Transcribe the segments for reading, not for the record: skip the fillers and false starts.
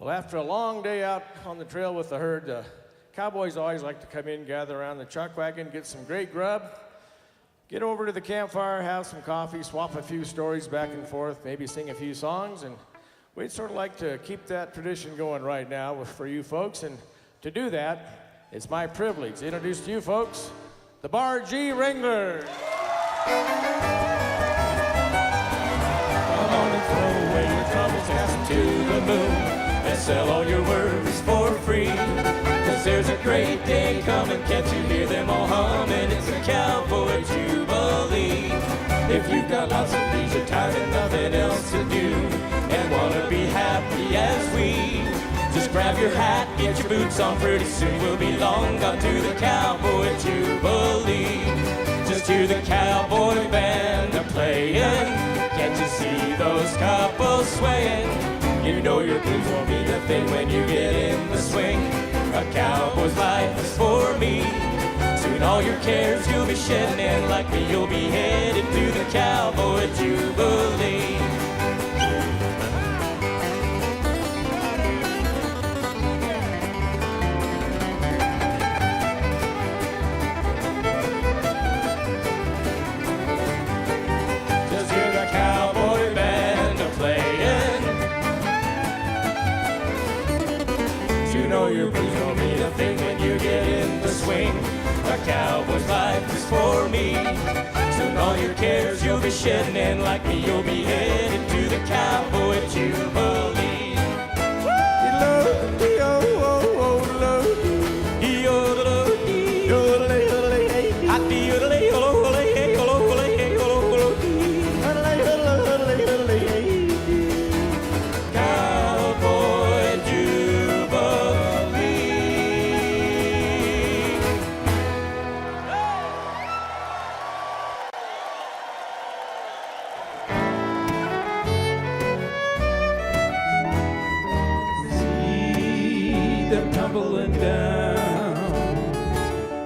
Well, after a long day out on the trail with the herd, cowboys always like to come in, gather around the chuck wagon, get some great grub, get over to the campfire, have some coffee, swap a few stories back and forth, maybe sing a few songs, and we'd sort of like to keep that tradition going right now for you folks. And to do that, it's my privilege to introduce to you folks the Bar G Wranglers. Come on and throw away your troubles, cast them to the moon, and sell all your worries for free. 'Cause there's a great day coming, can't you hear them all humming? It's a cowboy jubilee. If you've got lots of leisure time and nothing else to do, and wanna be happy as we, just grab your hat, get your boots on, pretty soon we'll be long gone to the cowboy jubilee. Just hear the cowboy band a-playing, can't you see those couples swaying? You know your blues won't be the thing when you get in the swing. A cowboy's life is for me. Soon all your cares you'll be shedding, and like me you'll be headed to the cowboy jubilee. Just hear the cowboy band a-playing. You know your blues won't be a thing when you get in the swing. A cowboy's life is for me. Soon all your cares you'll be shedding, and like me you'll be headed to the cowboy jubilee. Tumbling down,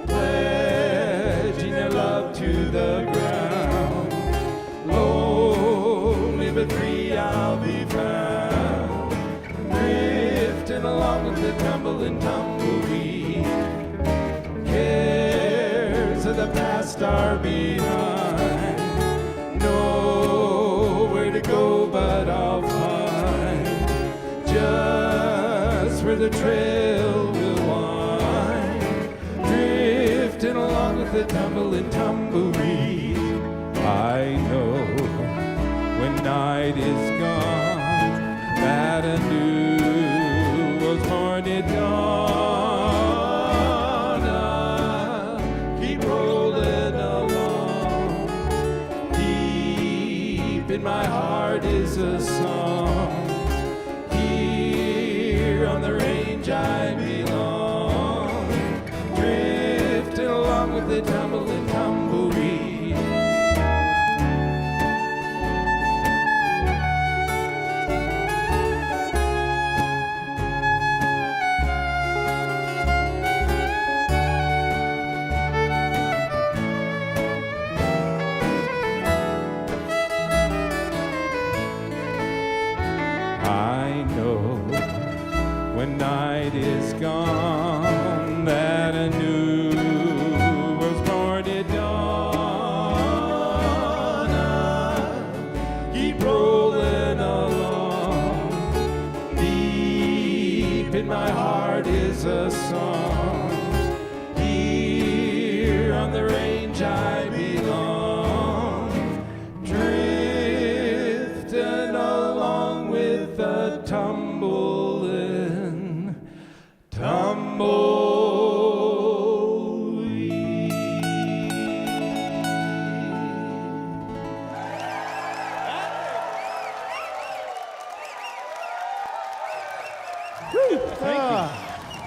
pledging their love to the ground. Lonely but free I'll be found, drifting along with the tumbling tumbleweed. Cares of the past are behind, nowhere to go but I'll find just where the trail will wind, drifting along with the tumbling tumbleweed. I know when night is gone that a new world's born at dawn. I'll keep rolling along, deep in my heart is a song. On the range I belong, drifting along with the tumbling tumbleweed. I know when night is gone that a new world's born at dawn. I'll keep rolling along, deep in my heart is a song. Here on the range I belong, drifting along with the tumbling tumbleweed.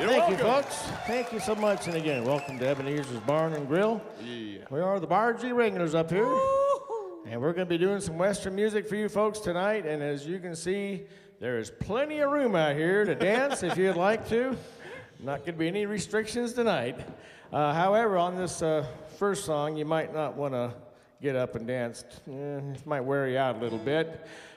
Thank you, folks. Thank you so much. And again, welcome to Ebenezer's Barn and Grill. Yeah. We are the Bar G Wranglers up here. And we're going to be doing some Western music for you folks tonight. And as you can see, there is plenty of room out here to dance if you'd like to. Not going to be any restrictions tonight. However, on this first song, you might not want to get up and dance. It might wear you out a little bit.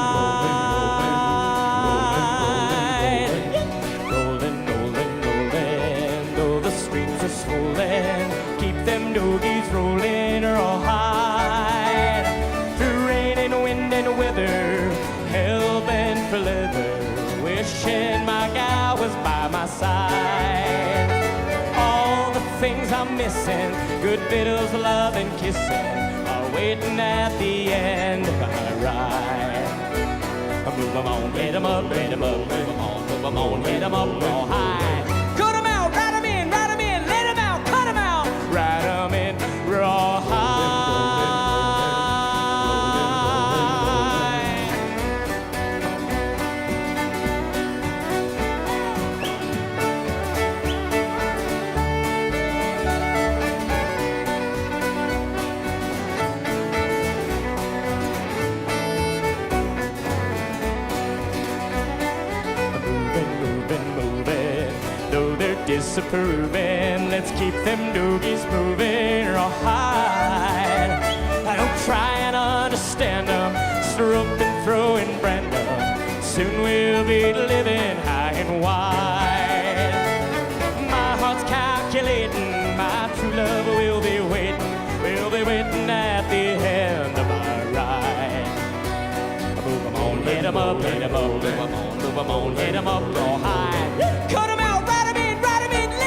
rolling, streams are swollen, keep them doogies rolling rawhide. Through rain and wind and weather, hell-bent for leather, wishing my gal was by my side. All the things I'm missing, good bit of love and kissing, are waiting at the end of my ride. Move 'em on, get 'em up, get 'em up, move 'em on, get 'em up real high. Cut 'em out, ride 'em in, let 'em out, cut 'em out, ride 'em in real high. Disapproving, let's keep them doogies moving real high. I don't try and understand them, stroking, throwing brand them. Soon we'll be living high and wide. My heart's calculating, my true love will be waiting. We'll be waiting at the end of our ride. Move 'em on, get 'em up, get 'em up, move 'em on, move 'em on, get 'em up real high. Cut 'em out, ride 'em in, let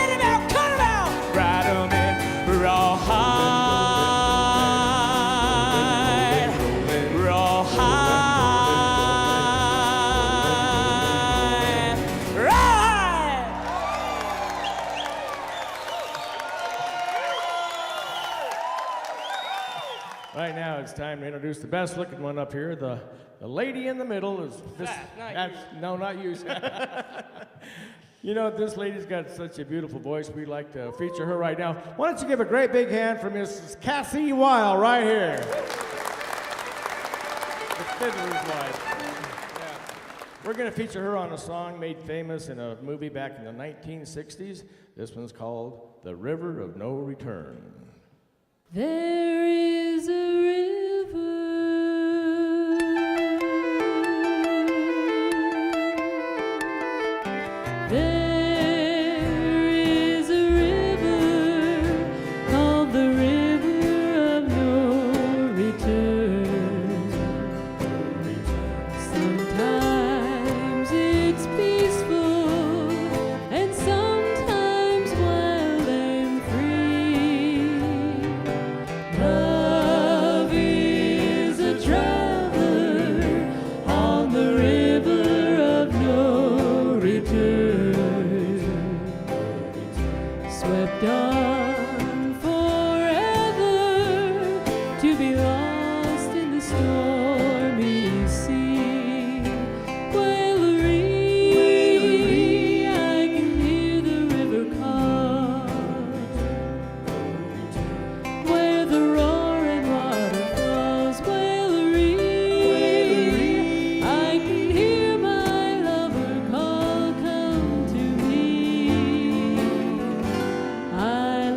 'em out, cut 'em out, ride 'em in real high, real high, real high. Right now, it's time to introduce the best-looking one up here. The lady in the middle is this. No, not you. You know, this lady's got such a beautiful voice. We'd like to feature her right now. Why don't you give a great big hand for Mrs. Cassie Weil right here. The fiddler's wife. Yeah. We're going to feature her on a song made famous in a movie back in the 1960s. This one's called The River of No Return. There is a river. There is a river called the river of no return. Sometimes it's peaceful and sometimes wild and free. Love is a traveler on the river of no return. Swept on forever to be lost in the stormy sea. Wailary, I can hear the river call, where the roaring water flows. Wailary, I can hear my lover call, come to me. I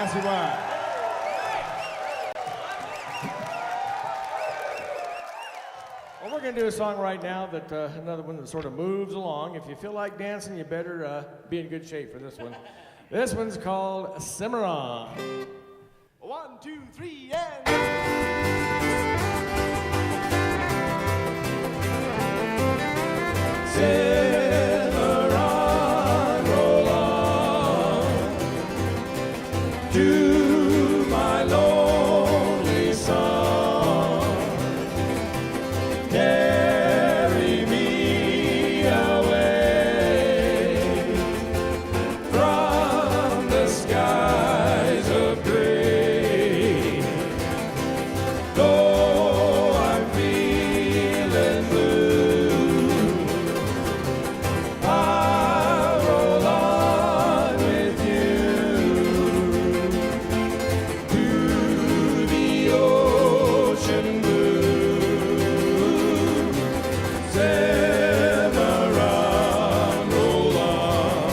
Merci, bye. Well, we're going to do a song right now that another one that sort of moves along. If you feel like dancing, you better be in good shape for this one. This one's called Simmer On. 1, 2, 3, and... Simmer on, roll on to my lonely song. Carry me away from the skies of gray. Though I'm feeling blue, I'll roll on with you to the ocean blue. Simmer on, roll on.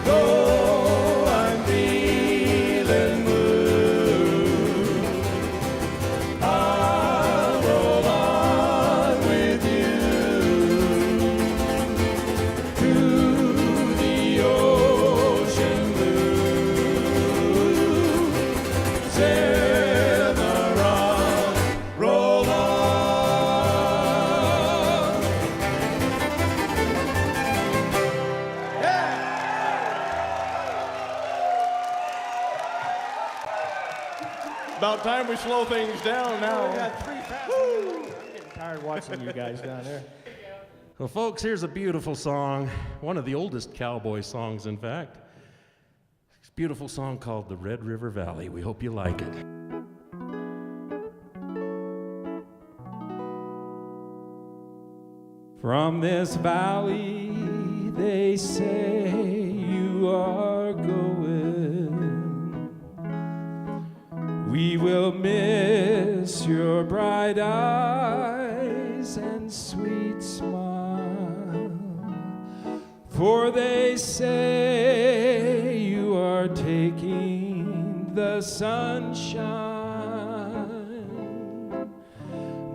Though I'm feeling blue, I'll roll on with you to the ocean blue. Simmer on, roll on. About time we slow things down now. We got 3 passes. I'm getting tired watching you guys down there. Well, folks, here's a beautiful song, one of the oldest cowboy songs, in fact. It's a beautiful song called The Red River Valley. We hope you like it. From this valley, they say you are going. We will miss your bright eyes and sweet smile, for they say you are taking the sunshine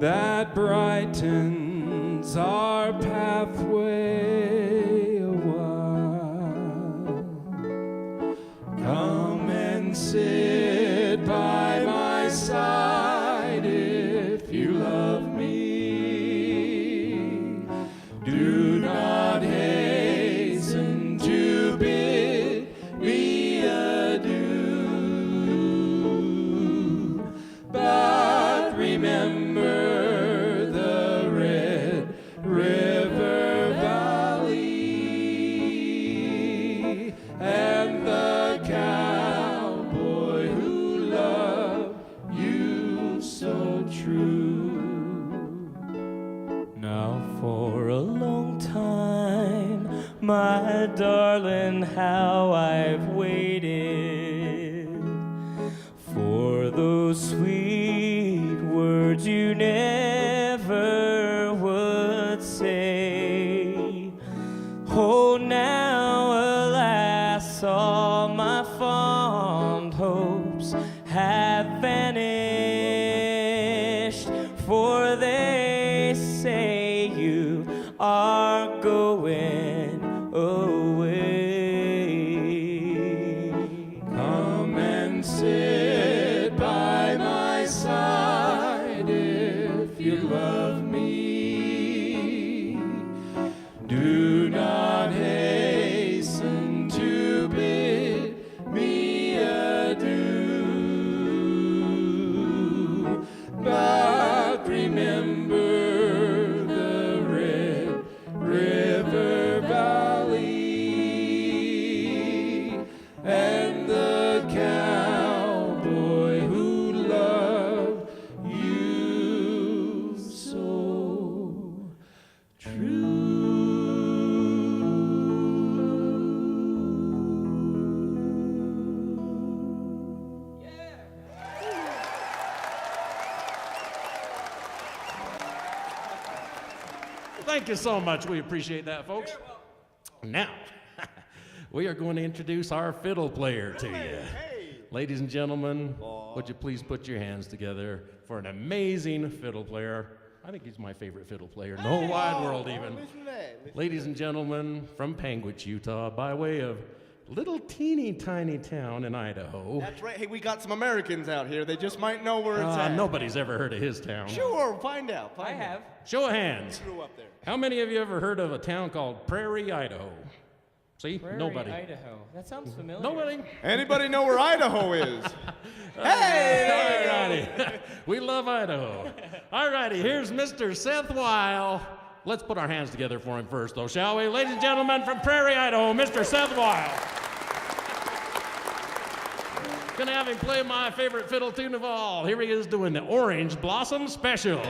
that brightens our pathway a while. Come and sit by my side if you love me. Do not hasten to bid me adieu, but remember the Red River Valley and the cowboy who loved you so true. Now for a long time, my darling, how I've waited for those sweet words you never would say. Oh, now, alas, all my fond hopes have vanished, for they say you are going away. Come and sit by my side if you love me. Do not hasten to bid me adieu, but remember the Red River Valley Thank you so much. We appreciate that, folks. Now, we are going to introduce our fiddle player to you. Ladies and gentlemen, would you please put your hands together for an amazing fiddle player? I think he's my favorite fiddle player in the whole wide world even. Ladies and gentlemen, from Panguitch, Utah, by way of little teeny tiny town in Idaho. That's right. Hey, we got some Americans out here. They just might know where it's at. Nobody's ever heard of his town. Sure, find out. I have. Show of hands. Grew up there. How many of you ever heard of a town called Prairie, Idaho? See? Prairie, Nobody. Idaho. That sounds familiar. Nobody? Anybody know where Idaho is? Hey! All righty. We love Idaho. All righty, here's Mr. Seth Weil. Let's put our hands together for him first, though, shall we? Ladies and gentlemen, from Prairie, Idaho, Mr. Seth Weil. Gonna have him play my favorite fiddle tune of all. Here he is doing the Orange Blossom Special.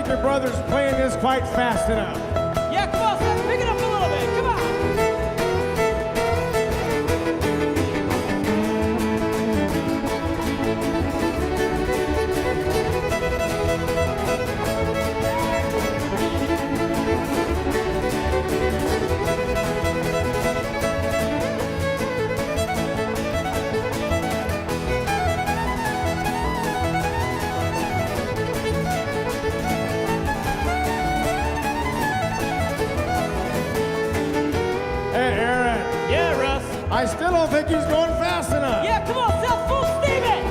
Your brother's playing this quite fast enough. Yeah, come on, Seth. Pick it up a little bit. Come on. I still don't think he's going fast enough. Yeah, come on, Seth. Full steam it.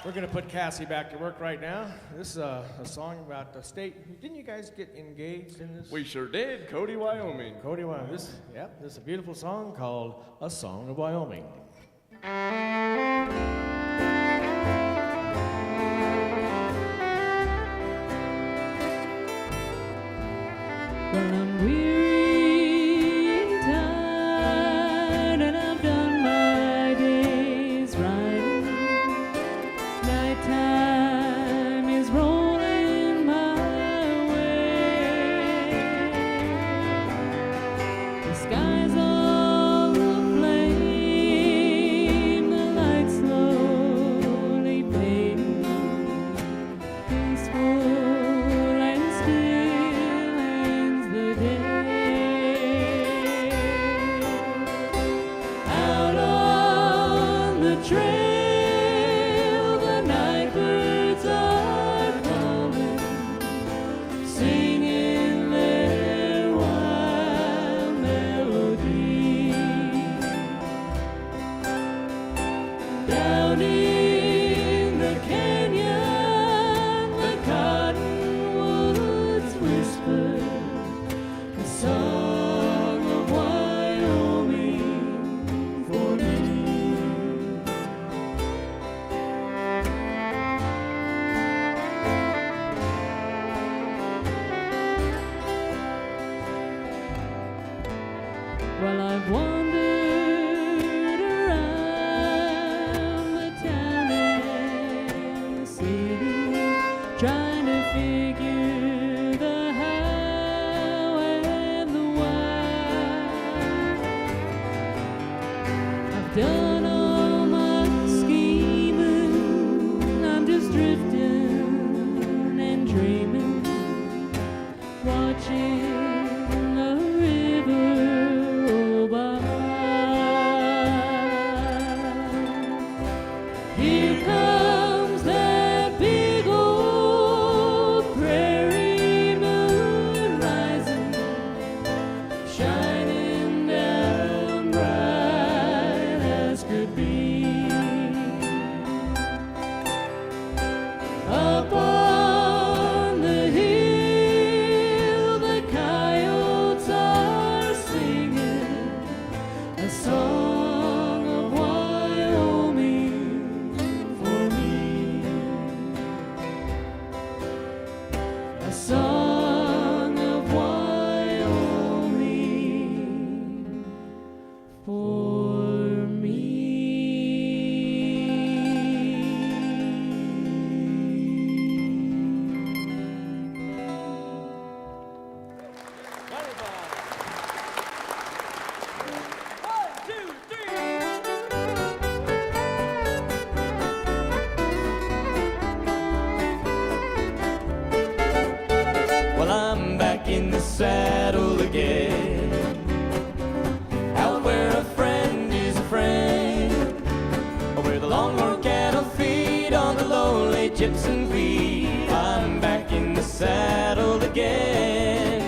We're going to put Cassie back to work right now. This is a song about the state. Didn't you guys get engaged in this? We sure did. Cody, Wyoming. Cody, Wyoming. This is a beautiful song called A Song of Wyoming. Well, I'm weary and tired, and I've done my days riding. Nighttime is rolling my way. The sky's all aflame, the lights slow Well, I've wandered around the town and the city, trying to figure the how and the why. I've done all my scheming, I'm just drifting and dreaming, watching the river roll by. Here comes that big old prairie moon rising, shining down bright as could be. Up on the hill, the coyotes are singing a song of Wyoming for me, a song of Wyoming for me. Well, I'm back in the saddle again, out where a friend is a friend, where the longhorn cattle feed on the lonely gypsum feed. I'm back in the saddle again,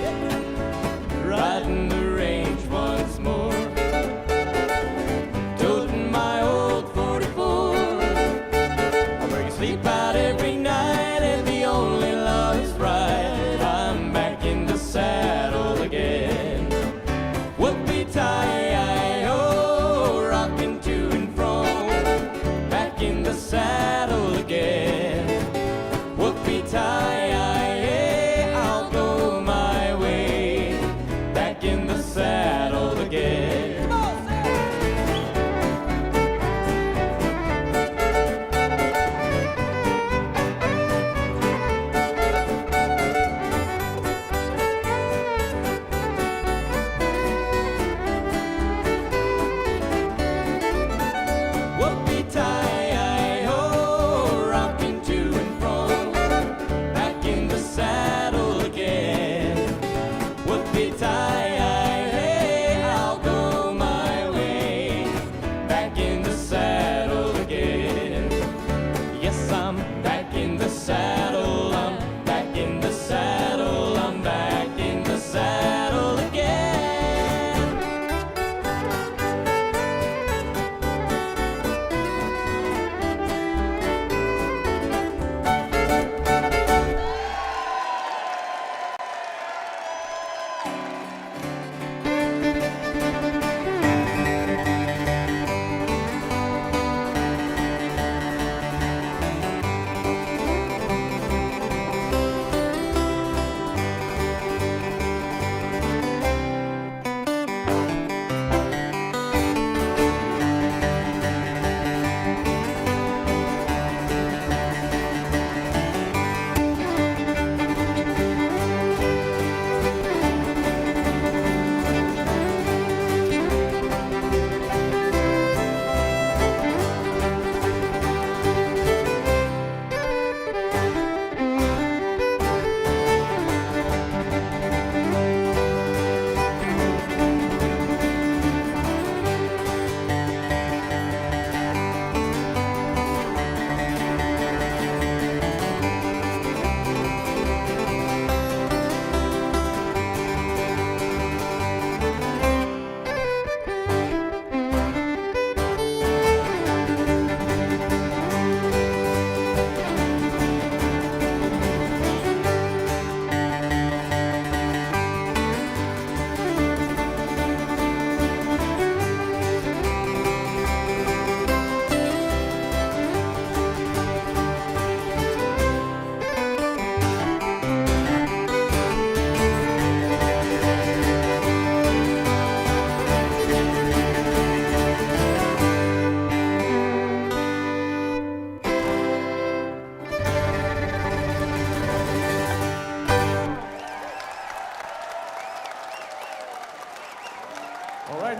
riding the range once more, toting my old 44, where you sleep out every night and the only love is right. I'm back in the saddle again. Whoopie-tie-I-oh, rocking to and fro. Back in the saddle again.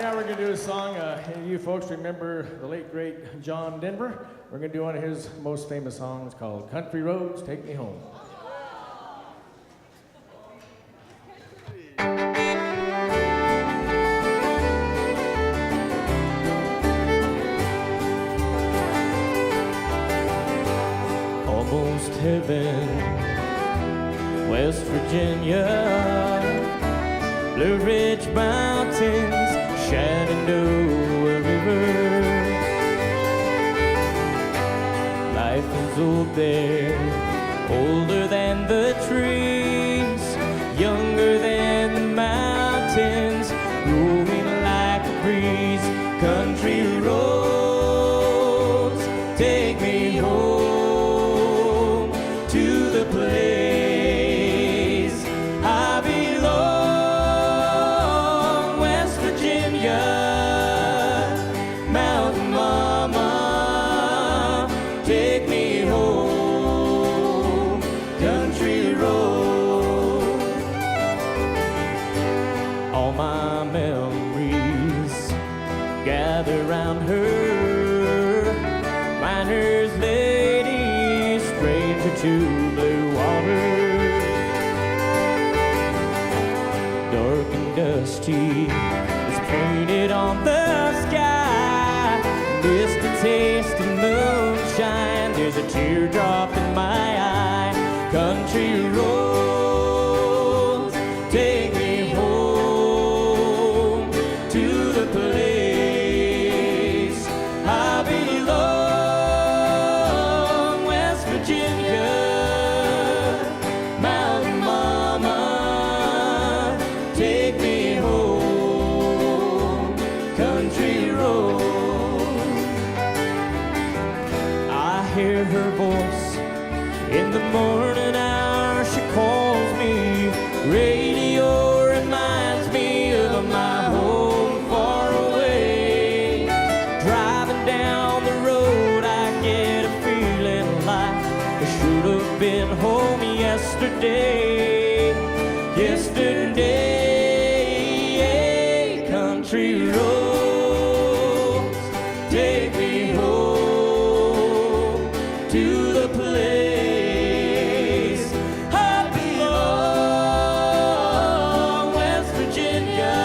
now we're going to do a song. You folks remember the late, great John Denver? We're going to do one of his most famous songs called Country Roads, Take Me Home. Almost heaven, West Virginia, Blue Ridge Mountains, Shenandoah River. Life is old there, older than the trees, younger than the mountains, growing like a breeze. Country roads, take me home to the place I belong. West Virginia, Mountain Mama, take me home, country road. All my memories gather round her, miner's lady, stranger to blue water. Dark and dusty is painted on the sky, distant taste of moonshine, there's a teardrop in my eye. Country roads, take me home to the place I belong. West Virginia, Mountain Mama, take me home, country road. I hear her voice in the morning hour, she calls me. Radio reminds me of my home far away. Driving down the road, I get a feeling like I should have been home yesterday. Yesterday, country roads, take me home to the place I belong. West Virginia,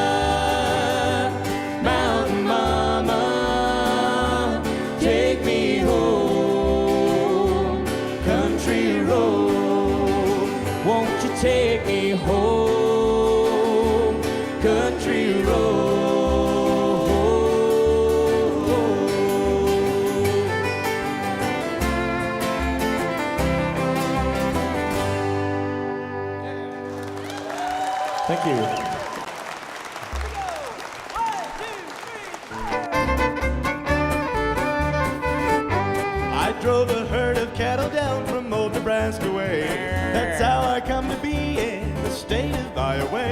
Mountain Mama, take me home, country road. Won't you take me home, country road? Thank you. I drove a herd of cattle down from old Nebraska way. That's how I come to be in the state of Iowa.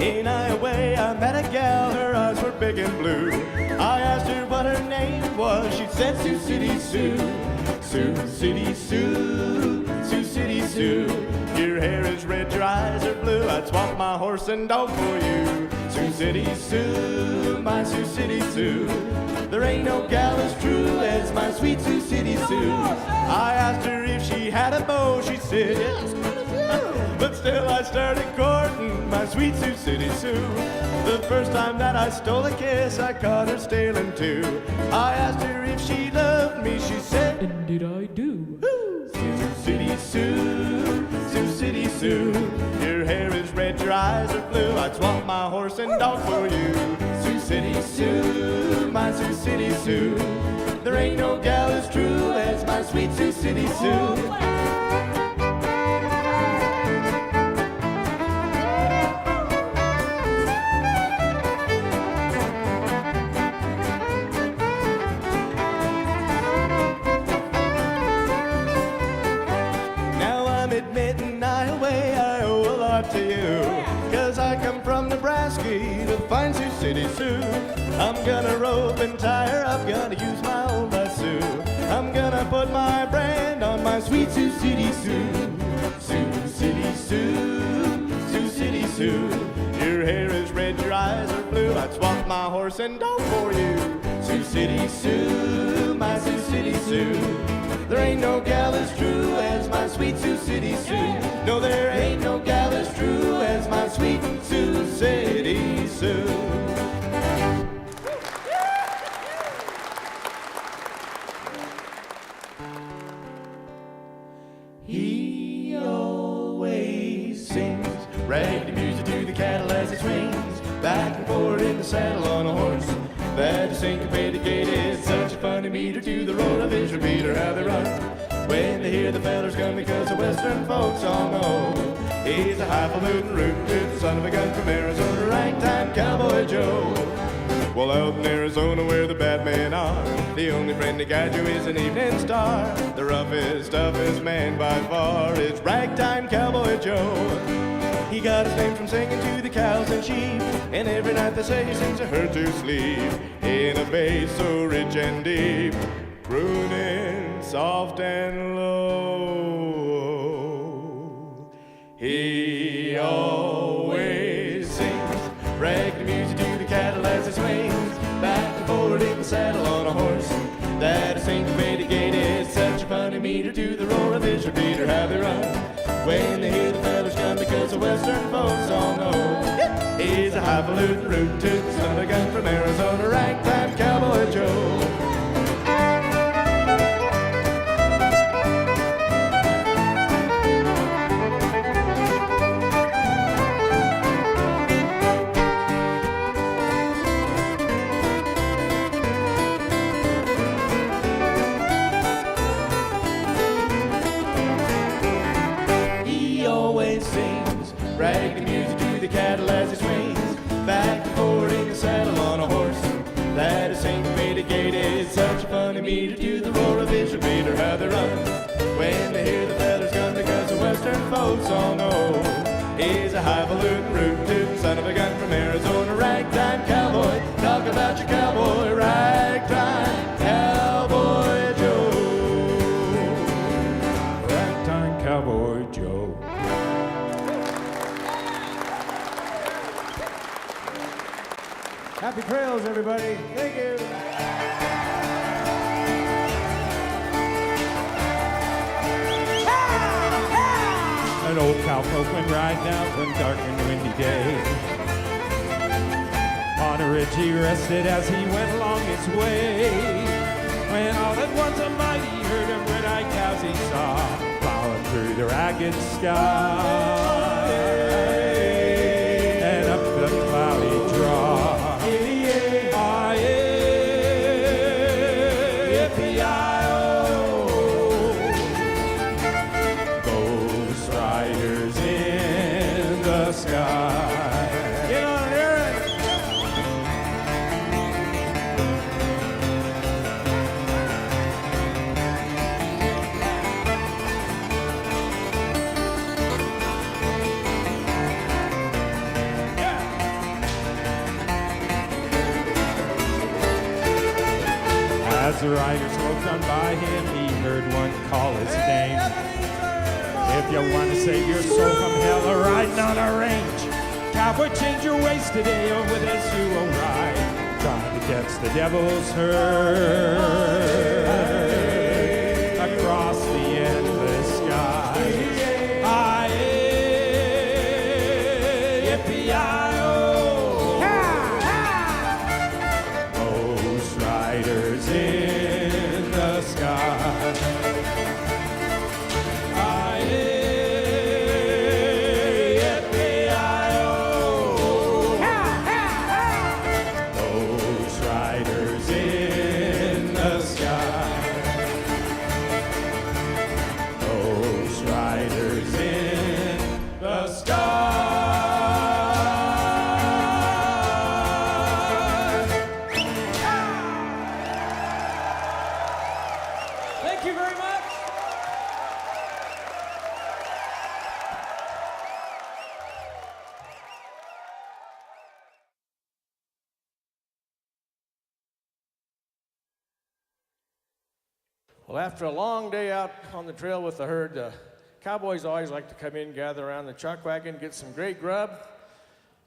In Iowa, I met a gal, her eyes were big and blue. I asked her what her name was, she said Sioux City Sue. Sioux City Sue, Sioux City Sue. Your hair is red, your eyes are blue, I'd swap my horse and dog for you. Sioux City Sue, my Sioux City Sue. There ain't no gal as true as my sweet Sioux City Sue. I asked her if she had a beau, she said yes, but still I started courting my sweet Sioux City Sue. The first time that I stole a kiss, I caught her stealing too. I asked her if she loved me, she said, And did I do? Sioux City Sue, Sioux City Sue. Your hair is red, your eyes are blue, I'd swap my horse and dog for you. Sioux City Sue, my Sioux City Sue. There ain't no gal as true as my sweet Sioux City Sue. Now I'm admitting Iowa, I owe a lot to you. Cause I come from Nebraska to find Sioux City Sue. I'm gonna rope and tie her up, gonna use my old lasso. I'm gonna put my brand on my sweet Sioux City Sue. Sioux City Sue, Sioux City Sue. Your hair is red, your eyes are blue, I'd swap my horse and dog for you. Sioux City Sue, my Sioux City Sue. There ain't no gal as true as my sweet Sioux City Sue. No, there ain't no gal as true as my sweet Sioux City Sue. He always sings raggedy music to the cattle as it swings back and forward in the saddle on a horse that is syncopated. Such a funny meter to the roar of his repeater, how they run when they hear the fellers come, because the western folks all know he's a highfalutin rootin' son of a gun from Arizona, ragtime cowboy Joe. Well, out in Arizona where the bad men are, the only friend they got you is an evening star. The roughest, toughest man by far is ragtime cowboy Joe. He got his name from singing to the cows and sheep, and every night they say he sings a her to sleep in a bass so rich and deep, crooning soft and low. He always sings raggedy music to the cattle as it swings back and forward in the saddle on a horse that is syncopated. It's such a funny meter to the roar of his repeater, how they run when they hear the fellers come, because the western folks all know he's a highfalutin rootin' son of a gun from Arizona, ragtime cowboy Joe. Raggedy music to the cattle as he swings back and forward in the saddle on a horse that is syncopated. It's such a funny meter to the roar of his repeater, how they run when they hear the fellers come, because the western folks all know he's a highfalutin rootin' son of a gun from Arizona, ragtime cowboy. Talk about your cowboy, ragtime cowboy Joe. Ragtime cowboy Joe. Happy trails, everybody. Thank you. An old cowpoke went riding out one dark and windy day. On a ridge he rested as he went along his way, when all at once a mighty herd of red-eyed cows he saw plowing through the ragged sky and up the cloudy draw. As the riders rode on by him, he heard one call his name. If you want to save your soul from hell or riding on a range, cowboy, change your ways today, or with us you will ride, trying to catch the devil's herd across the endless sky. Yippee-yi-oh! Those riders in the sky. Well, after a long day out on the trail with the herd, cowboys always like to come in, gather around the chuck wagon, get some great grub,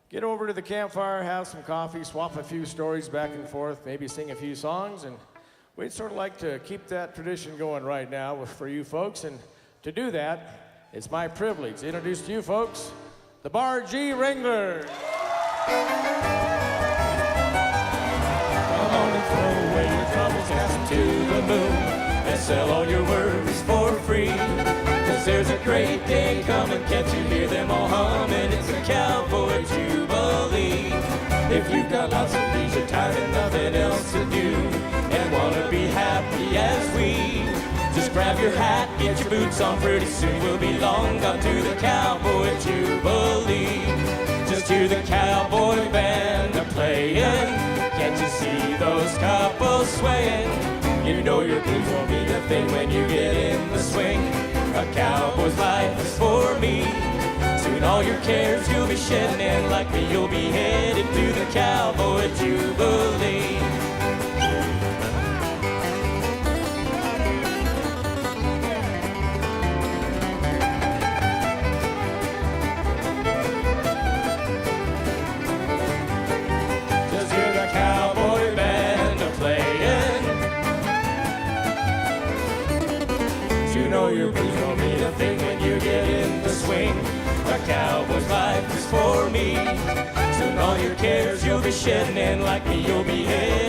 get over to the campfire, have some coffee, swap a few stories back and forth, maybe sing a few songs, and we'd sort of like to keep that tradition going right now for you folks. And to do that, it's my privilege to introduce to you folks the Bar G Wranglers. Come on and throw away your troubles, cast them to the moon, and sell all your worries for free. 'Cause there's a great day coming, can't you hear them all humming? It's the Cowboy Jubilee. If you've got lots of leisure time and nothing else to do, and wanna be happy as we, just grab your hat, get your boots on, pretty soon we'll be long gone to the Cowboy Jubilee. Just hear the cowboy band a playing, can't you see those couples swaying? You know your blues won't be a thing when you get in the swing. A cowboy's life is for me. Soon all your cares you'll be shedding, and like me you'll be headed to the Cowboy Jubilee. Just hear the cowboy band a-playing. You know your blues won't be a thing when you get in the swing. A cowboy's life is for me. Soon all your cares you'll be shedding, and like me you'll be headed